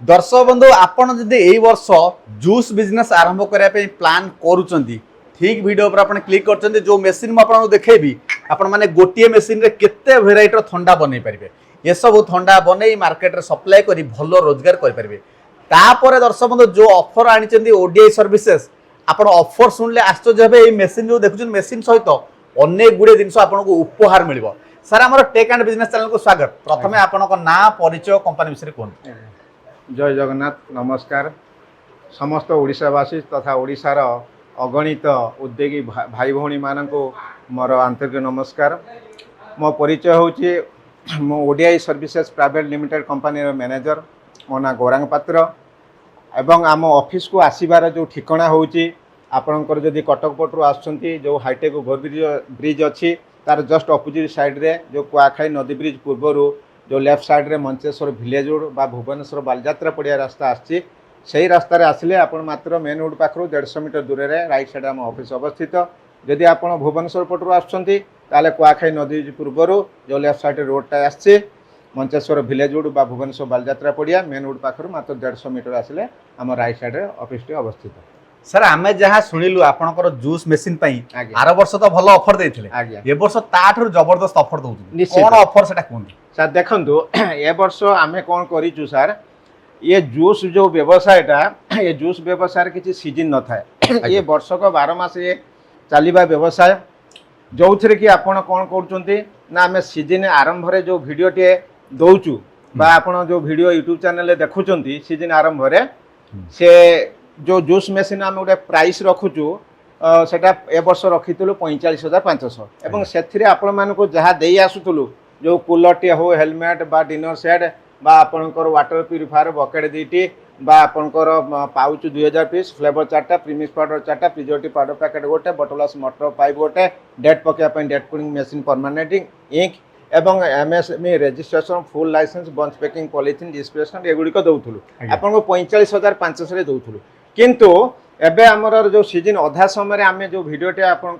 दर्शक बंधु आपण जदि एई वर्ष जूस बिजनेस आरंभ करने पे प्लान करूचंती ठीक वीडियो पर आपण क्लिक करचंती जो मशीन म आपण देखेबी आपण माने गोटिए मशीन रे केते वेराइटी ठंडा बनै परिबे ये सब ठंडा बनै मार्केट रे सप्लाई करी भलो रोजगार करि परिबे तापर दर्शक बंधु जो ऑफर आनिचंती ओडीआई सर्विसेज आपण ऑफर सुनले आश्चर्य हेबे एई मशीन जो देखुचन मशीन सहित अनेक गुडे जिंस आपण को उपहार मिलिबो सर हमर टेक एंड बिजनेस चैनल को स्वागत प्रथमे आपण को ना परिचय कंपनी विषय कोन जय जगन्नाथ नमस्कार समस्त ओडिशावासी तथा ओडिशार अगणित उद्योगी भाई भौणी मानक मोर आंतरिक नमस्कार मो परिचय होची मो ODI services private limited company manager मो ना गौरांग पात्र एवं आम ऑफिस को आसबार जो ठिकाना होची आपणकर जदि कटक पटू आसुंती जो हाईटेक ओभर ब्रिज अच्छी तार जस्ट अपोजिट साइड रे जो कुआखाई नदी ब्रिज पूर्वर जो लेफ्ट साइड रे मंचेश्वर विलेज रोड बा भुवनेश्वर बालजात्रा पड़िया रास्ता आसी से रास्तार आसिले आपण मात्र मेन रोड पाखर 150 मीटर दूर रे राइट साइड आम ऑफिस अवस्थित जदि आपण भुवनेश्वर पटू आसुंती ताले कुआखाई नदी पूर्वर जो लेफ्ट साइड रोडटा आसी मंचेश्वर विलेज रोड बा भुवनेश्वर बालजात्रा पड़िया मेन रोड पाखर मात्र 150 मीटर आसिले आम राइट साइड रे ऑफिस अवस्थित सर आमे जहाँ शुणिलु आपनकर जूस मशीन पई आर वर्ष तो भलो ऑफर देथिले ए वर्ष ताठर जबरदस्त ऑफर दउथि कोन ऑफर सेटा कोन सर देखंतु ए वर्ष आमे कोन करिचु सर ये जूस जो व्यवसायटा ये जूस व्यवसाय किछि सीजन न थाए ये वर्ष को 12 मास ये चलिबा व्यवसाय जोथरे कि आपण कोन करचंती ना आमे सीजन आरंभ रे जो वीडियो टे दउचु बा आपण जो वीडियो YouTube चैनल रे देखुचंती सीजन आरंभ रे से जो जूस मशीन आम गोटे प्राइस रखुचु सेटा ए वर्ष रखीलु 45,500 एवं से आपण मानक जहाँ दे आसुलु जो कूलर टे हो हेलमेट बा डिनर सेट बा आपणकर वाटर प्यूरिफायर बकेट दीटी बा आपणकर पाउच 2000 पीस फ्लेवर 4टा प्रीमिक्स पाउडर 4टा प्रिजर्वेटिव पाउडर पैकेट गोटे बटलस मोटर पाइप गोटे डेट पकेया डेट कुलिंग मशीन परमानेंटिंग इंक एवं MSME registration full licence bunch packing polythene displacement एगुड़िक दौलू आपन 45,500 दौलू किंतु एबे हमर जो सीजन अधा समय आम जो वीडियोटे आपण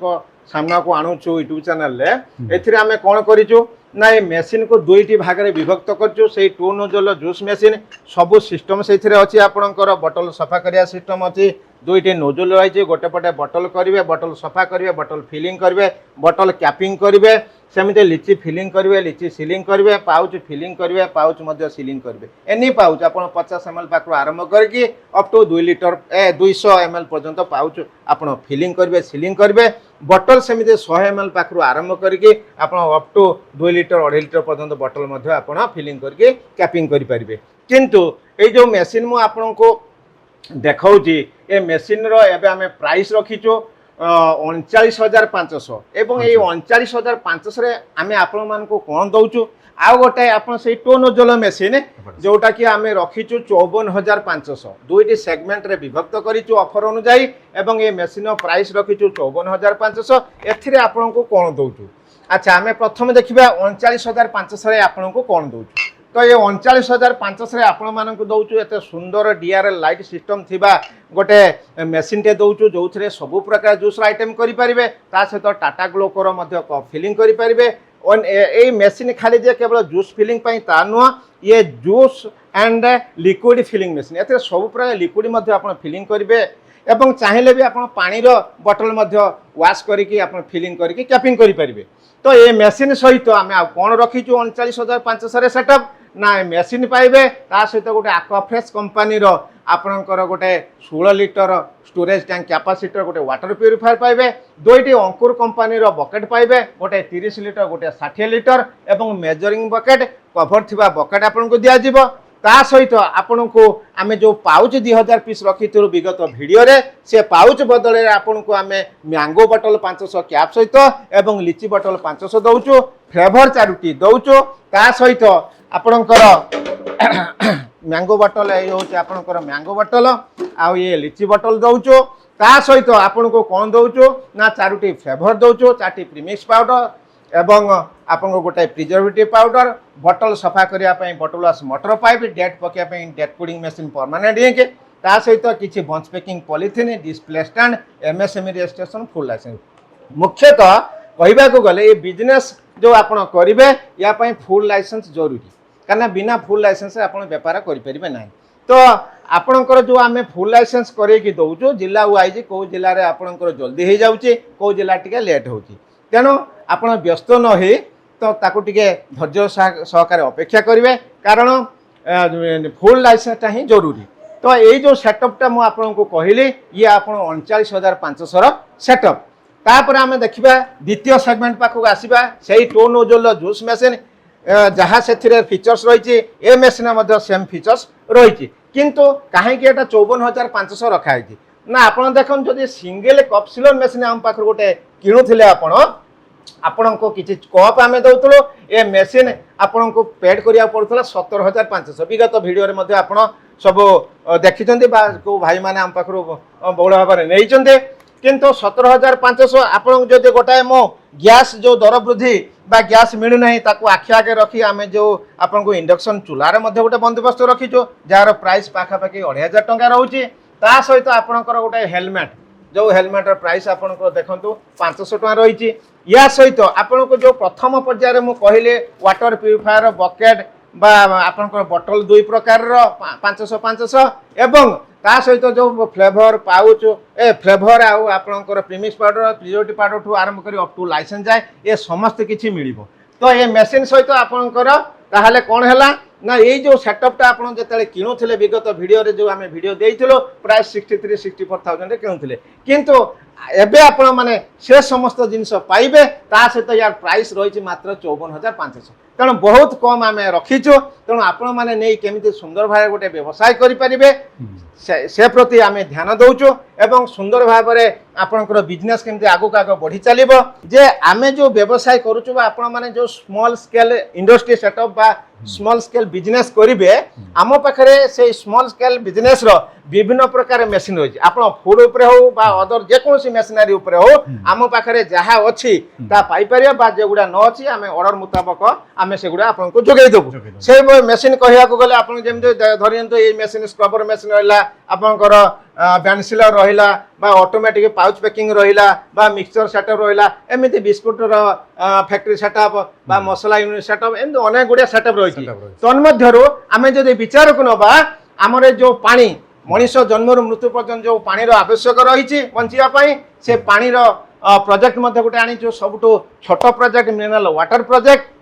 सामना को आणुचु यूट्यूब चैनल रे एथिरे आमे कोन करिचु ना ये मशीन को दुईटी भाग में विभक्त करचु से 2 नोजल जूस मशीन सबु सिस्टम से अछि आपणकर बटल सफा करिया सिस्टम अछि दुईटी नोजल रही गोटे पटे बटल करेंगे बटल सफा करेंगे बटल फिलिंग करेंगे बटल कैपिंग करेंगे सेमती लिची फिलिंग करेंगे लिची सीलिंग करेंगे पाउच फिलिंग करेंगे पाउच मध्य सीलिंग करेंगे एनी पाउच आप 50 ml पाखु आरंभ करके अप टू 2 लीटर 200 ml पर्यंत पाउच आप फिलिंग करेंगे सीलिंग करेंगे बटल सेमती 100 ml पाखु आरंभ करके आप अप टू 2 लीटर 2.5 लीटर पर्यंत बटल मध्य आप फिलिंग करके कैपिंग करेंगे किंतु ये जो मशीन मु आपको देखाऊँगी ए मशीन रो एबे आमे प्राइस रखीचु 39,500 एवं ये 39,500 रे आमे आपण मान को कोन दउचु आ गोटे आपण से टोनोजल मशीन जोटा कि आमे रखीचु 54,500 दुईटी सेगमेंट रे विभक्त करिचु ऑफर अनुसार एवं ये मशीन रो प्राइस रखीचु 54,500 एथिरे आपण को कोन दउचु अच्छा आमे प्रथम देखिबा 39,500 रे आपण को कोन दउचु तो ये 39,500 आपण मानक दउचु एते सुंदर डीआरएल लाइट सिस्टम थिबा गोटे मशीन टे दउचु जोथरे सब प्रकार जूस आइटम करि परिबे ता सहित टाटा ग्लोकोर मध्य फिलिंग करि परिबे ए मशीन खाली जे केवल जूस फिलिंग पई ता नुआ ये juice and liquid filling machine एते सब प्रकार लिक्विड मध्य आपण फिलिंग करिवे एवं चाहिले भी आपण पानी रो बोतल मध्य वाश करिकि आपण फिलिंग करिकि कैपिंग करि परिबे तो ये मशीन सहित आमे कोन रखीचु 39,500 रे सेटअप ना मशीन पाइबे ता सहित गोटे आक्वाफ्रेश कंपनी रो आपणकर गोटे 16 लीटर स्टोरेज टैंक कैपेसिटर गोटे वाटर प्यूरिफायर पाइबे दुईटी अंकुर कंपनी रो बकेट पाइबे गोटे 30 लीटर गोटे 60 लीटर एवं मेजरिंग बकेट कवर थिबा बकेट आपन को दिया जिवो ता सहित आपन को आमे जो पाउच 2000 पीस रखीथुरु विगत वीडियो रे से पाउच बदले रे आपन को आमे मैंगो बोतल 500 कैप सहित एवं लिची बोतल 500 दउचु फ्लेवर 4टी दउचु ता सहित आपणकर मैंगो बोतल ये होचे आपणकर मैंगो बोतल आ ये लिची बोतल दउचु ता सहित आपन को कोन दउचु ना 4टी फ्लेवर दउचु 4टी प्रीमिक्स पाउडर एवं आपन गोटे प्रिजर्वेटिव पाउडर बटल सफा करिया पई बटलस मोटर पाइप डेट पकिया पई डेट कुलिंग मशीन परमानेंट इंक ता सहित किछि bunch packing polythene display stand MSME registration full licence मुख्यतः कहबा को गले ये बिजनेस जो आपण करिवे या पई फुल लाइसेंस जरूरी कारण बिना फुल लाइसेंस आप व्यापार करें ना तो आपणकर जो आम फुल लाइसेंस करके दौचु जिला वाइज कौ जिले में आपणकर जल्दी हो जाऊँगी कौ जिला टे लेट हो तेणु आप व्यस्त न हो तो ताकू टिके धैर्य सहकार अपेक्षा करेंगे कारण फुल लाइसेंसटा ही जरूरी। तो ये जो सेटअपटा मुझे आपको कहली ये आप 39,500 सेटअप तापर आम देखा द्वितीय सेगमेंट पाखक आसवा से टो नोजल जूस मेसीन जहाँ से फीचर्स रही ए मेसीन सेम फीचर्स रही किंतु कहीं 54,500 रखाई ना आप देखो जब सिंगल कपसिलर मेसीन आम पाखे गोटे किणुले आपण को किसी कप आम दौलू ए मेसीन आपण को पेड करा पड़ता 17,500 विगत भिडियो आप सब देखी को भाई मैंने आम पाखु बहुल भाव में नहीं किंतु 17,500 आप जब गोटाए मो गैस जो दर वृद्धि बा गैस मिलूना आखि आगे रखी आम जो आपन को इंडक्शन चूल्हार गोटे बंदोबस्त रखीचु जार प्राइस पाखापाखि 2,500 टंका रोचे ता सहित आपणकर गोटे हेलमेट जो हेलमेट प्राइस आपको देखो 500 टंका रही या सहित आपन को जो प्रथम पर्यायर मु कहले वाटर प्यूरिफायर बकेट बा आपनकर बॉटल 2 प्रकार 500 एवं ता सहित जो फ्लेवर पाउच ए फ्लेवर आउ आपनकर प्रीमिक्स पाउडर प्रियोरिटी पाउडर ठू आरंभ कर अप टू लाइसेंस जाए ये समस्त किछि मिलिबो। तो ये मेसीन सहित आपनकर ताहले कोन हैला ना ये जो सेटअपटा आपन जेतले किणुथिले विगत वीडियो रे जो आमे वीडियो देइथिलो प्राइस 63-64,000 रे किणुथिले किंतु एबे आपण माने से समस्त जिनिस पाइबे ता सहित यार प्राइस रही मात्र 54,500 तेणु बहुत कम आम रखीचु तेणु आपण मैंने नहीं केमी सुंदर भाव गोटे व्यवसाय करें से प्रति आम ध्यान दौचु एवं सुंदर भाव में आपंकर बिजनेस केमती आगक आग बढ़ी चलो जे आम जो व्यवसाय करुचु आपण मैंने जो स्मॉल स्केल इंडस्ट्री सेटअप बा स्मॉल स्केल बिजनेस करेंगे आम पाखे से स्मॉल स्केल बिजनेस रो विभिन्न प्रकार मेसीन रही आप फूड उपरे हो बा अदर जेकोसी मेसीनरी उपरे हो आम पाखे जहाँ अच्छी पाइपर बा जेगुड़ा न अच्छी आम ऑर्डर मुताबक आम से गुड़ा आपको जोगे देबू से मेसीन कहया गले आप धरतु ये मेसीन स्क्रबर मेसीन रहा आपंकर बैंसिलर रहा बा ऑटोमेटिक पाउच पैकिंग रहा बा मिक्सचर सेटअप रहा एमती बिस्कुट फैक्ट्री सेटअप बा मसला यूनिट सेटअप एमती अनेक गुड़िया सेटअप रही तन्मध्यरु आम जब विचार को नवा आमर जो पानी मनीष जन्म मृत्यु पर्यंत जो पानी आवश्यक रही बचापी से पानी प्रोजेक्ट गोटे आनी सब छोट project mineral water project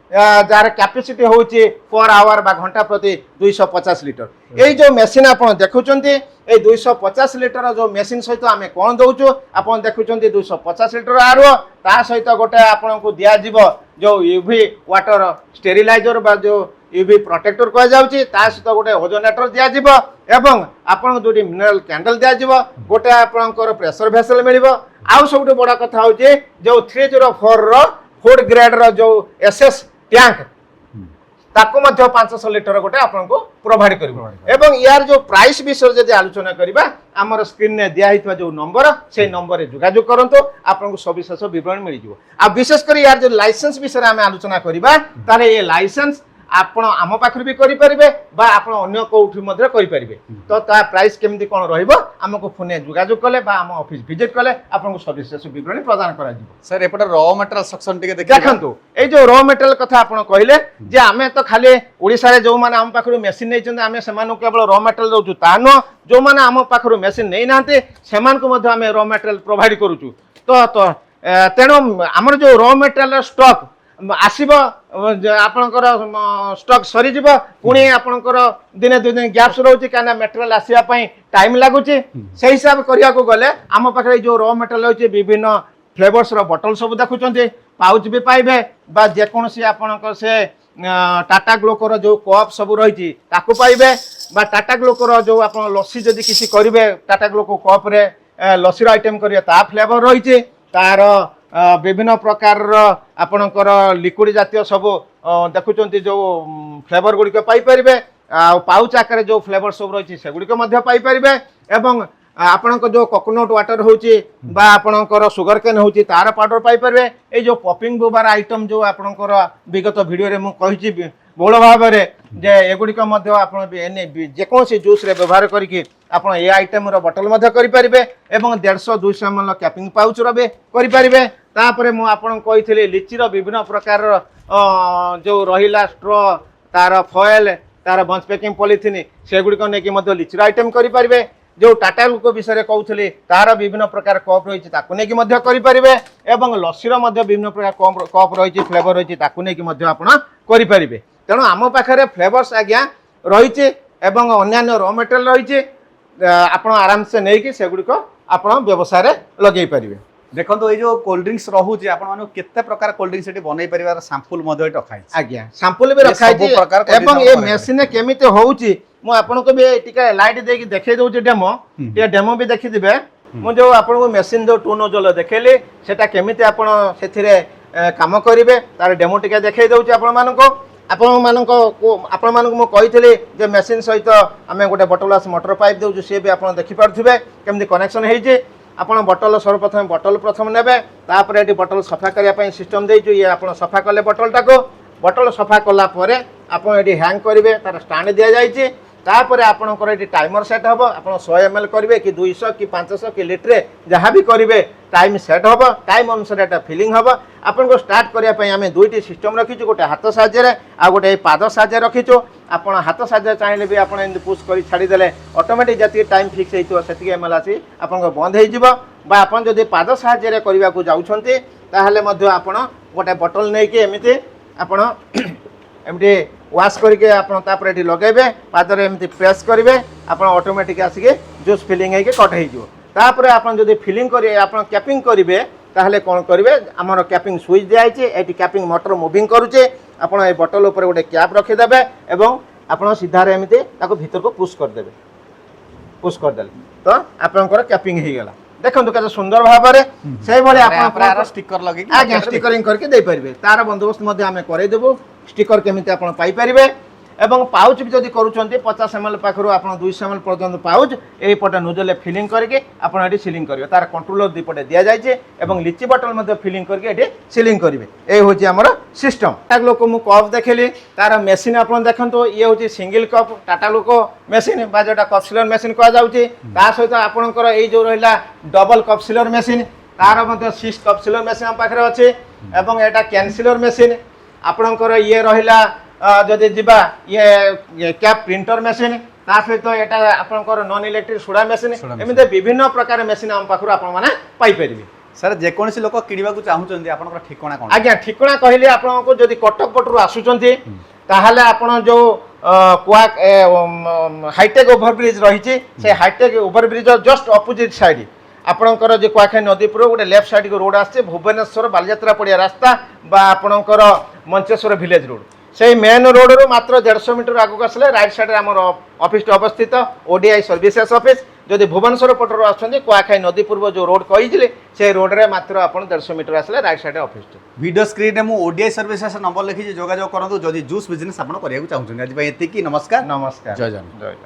jar capacity हूँ पर आवर बा घंटा प्रति 250 लिटर यही जो मेसीन आप देखुं 250 लिटर जो मेसीन सहित आम कौन दौचु आप देखुं 250 लिटर आरो ता सहित गोटे आपन को दिज्व जो यूवी वाटर स्टेरिलाइजर बा जो यूवी प्रोटेक्टर कह जाउची ता सहित गोटे ओजोनेटर दिज्व एवं आपन दुटी मिनरल कैंडल दिज्व गोटे आपनकर प्रेशर भेसल मिलिबो आउ सबटु बड़ा कथा हूँ जो 304 रो फूड ग्रेड रो जो एसएस टैंक ताको मध्य 500 लिटर गोटे आपको प्रोवाइड कर यार जो प्राइस विषय जब आलोचना करवा आमर स्क्रीन में दिखाई जो नंबर से नंबर रे जोगाजोग करंतु आपको सविशेष विवरण मिल जाव आ विशेषकर यार जो लाइसेंस विषय आम आलोचना करवा तारे ये लाइसेंस आपण आम पाखर भी करेंगे बा आपण अन्य कौटी करेंगे तो ता प्राइस केमती कौन रहिबो आमको फोन जोगाजोग कले बा आम ऑफिस विजिट कले आपको सविशेष विवरण प्रदान करा जिवो। सर एपटे रॉ मटेरियल सेक्शन टिके देखंतु ए जो रॉ मटेरियल कथा आपण कहले जे आमे तो खाली ओडिसा रे जो माने आम पाखर मेसिन नै चंदे आमे सेमानु केवल रॉ मटेरियल दउचु ता न जो माने आम पाखर मेसिन नै नाते सेमान को मध्य आमे रॉ मटेरियल प्रोवाइड करूचु तो तेणु आमर जो रॉ मटेरियल स्टॉक आसब आपणकर स्टॉक सरीज पुणी आपणकर दिने 2 दिन गैप्स रोचे क्या मेटेरियल आसवाई टाइम लगुच से हिसाब करने को गले आम पाखे जो रॉ मेटेरियल अच्छे विभिन्न फ्लेवर्स बटल सब देखुं पाउच भी पाइबे बा जेकोसी आपणकर से टाटा ग्लोकोर जो कप सब रही पाइबे बा टाटा ग्लोकोर जो आप लस्सी जदि किसी करेंगे टाटा ग्लोको कप रे लस्सीर आइटम करेंगे ता फ्लेवर रही तार विभिन्न प्रकार आपणकर लिक्विड जातीय सब देखुं जो फ्लेवर गुड़िक पाइपर पाउच आकार जो फ्लेवर सब रही से गुड़िक पाइपर एवं आपणक जो कोकोनट वाटर होची बा आपणकर सुगर केन होची तार पाउडर पाइपर ये जो पॉपिंग बुबार आइटम जो आपणकर विगत वीडियो रे मु कहिची बहुल भाव में जे एगुड़िक जेकोसी जूस रे व्यवहार करके आपन ए आइटम रो बटल करें एवं 150-200 ml कैपिंग पाउच रे करें तापर मु आपन कही लिची रो विभिन्न प्रकार जो रहिला स्ट्रॉ तार फॉयल तार बंच पैकिंग पॉलिथिन सेगुड़िक नहीं लिचर आइटम करेंगे जो टाटा ग्लुको विषय कहते तार विभिन्न प्रकार कप रही करेंगे एवं लस्सीर विभिन्न प्रकार कप रही फ्लेवर रही करेंगे तेणु आम पाखे फ्लेवर्स आज्ञा रही अन्य रॉ मटेरियल रही आप आराम से नहीं सेगुड़िक आप व्यवसाय लगे पारे देखो ये जो कोल्ड ड्रिंक्स रोचे केते प्रकार कोल्ड ड्रिंक्स एटी बनै परिवार सैंपल मधे रखा है आज्ञा सैंपल भी रखा है एवं ये मशीन केमिति होउची मु आपनको भी टिका लाइट देकी देखे दउची डेमो भी देखि दिबे मु जो आपनको मशीन जो टू नोजल देखेली सेटा केमिति आपण सेथिरे काम करिवे तार डेमो टिका देखे दउची आपण मानको मु कहितली जे मशीन सहित आमे गोटे बटलस मोटर पाइप दउची से भी आपण देखि पारथुबे केमिति कनेक्शन हेइची आपण बटल सर्वप्रथम बटल प्रथम नेबे तापर एटी बटल सफा करिया पई सिस्टम देइछु ये आपण सफा कले बटलटाको बटल सफा कला परे आपण एटी हैंग करिवे तार स्टैंड दिया जाइछि तापर आपणकर एटी टाइमर सेट हबो आपण 100 ml करिवे कि 200 कि 500 कि लीटर जहाँ भी करिवे टाइम सेट हबो टाइम अनुसार एटा फिलिंग हबो आपण को स्टार्ट करिया पई आमे दुईटी सिस्टम रखिछु गोटे हाथ साहाय्य आ गोटे पाद साहाय्य रखिछु आपण हाथ साहाय्य चाहिले भी आपण एंड पुश करी छाडी देले ऑटोमेटिक जति टाइम फिक्स हेइतो सेति एमएल आसी आपण को बंद हेइ जिवो बा आपण जदि पाद साहाय्य करिवा को जाउछन्ती ताहले मध्ये आपण गोटे बोतल नै कि एमिति आपण एमटी वाश करके आपण तापर एटी लगेबे पादर एमती प्रेस करिवे आपण ऑटोमेटिक आसीके जूस फिलिंग हेके कट हेइ जिवो तापर आपण जदि फिलिंग करिवे आपण कैपिंग करिवे ताहले कोन करिवे हमर कैपिंग स्विच दिया आइचे एटी कैपिंग मोटर मूविंग करूचे आपण ए बोतल ऊपर गोटे कैप रखि देबे एवं आपण सीधा रे एमती ताको भीतर को पुश कर देबे पुश कर देले तो आपनकर कैपिंग हेइ गेला देखंतु केते सुंदर भाबरे सेहि भले आपण स्टिकर लगे आगे स्टिकरिंग करके दे परिबे तार बंदोबस्त मध्ये आमे करे देबो स्टिकर केमिति आपण पाई परिबे एवं पाउच भी जदि करूछन्ते 50 ml पाखरु आपण 200 ml पर्यंत पाउच एई पटे नोजल फिलिंग करके आपण एटी सीलिंग करिवे तार कंट्रोलर दि पटे दिया जायचे एवं लिची बॉटल मध्ये फिलिंग करके एटी सीलिंग करिवे ए होची हमर सिस्टम टाटा लोको मु कप देखली तार मशीन आपण देखंतो ये होची सिंगल कप टाटा लोको मशीन बा जोटा कप सिलर मशीन कहा जाउची ता सहित आपणकर एई जो रहिला डबल कप सिलर मशीन तार मध्ये 6 कप सिलर मशीन हम पाखरे अछि एवं एटा कैंसिलर मशीन आपणकर ये रहिला जदि जीवा ये कैप प्रिंटर मशीन ता सहित एटा आपणकर नॉन इलेक्ट्रिक सोडा मशीन एमिते विभिन्न प्रकार मशीन हम पाखरु आपण माने पाई परिबे सर जे कोनसी लोक किनिबा को चाहुचंदी आपनकर ठिकाना कोन आज्ञा ठिकाना कहले आपनको जदि कटक पटरु आसुचंती ताहाले आपण जो कुआक हाईटेक ओवरब्रिज रही से hitech overbridge just opposite side आपणकर जो कुआखाई नदीपुर गोटे लेफ्ट साइड को रोड आसे भुवनेश्वर बालीजात्रा पड़िया रास्ता बा आपणकर मंचेश्वर विलेज रोड से मेन रोड रो मात्र 150 मीटर आगु आसले राइट साइड आम ऑफिस अवस्थित ओडीआई सर्विसेस ऑफिस जदि भुवनेश्वर पटर आछन कुआखाई नदी पूर्व जो रोड कही से रोड रे मात्र आपण 150 मीटर आसले right side office video screen में ओडीआई सर्विसेस नंबर लिखी जोगाजोग करंतु जदि जूस बिजनेस आपण करिया चाहूछन आज एतिकी नमस्कार नमस्कार जय जय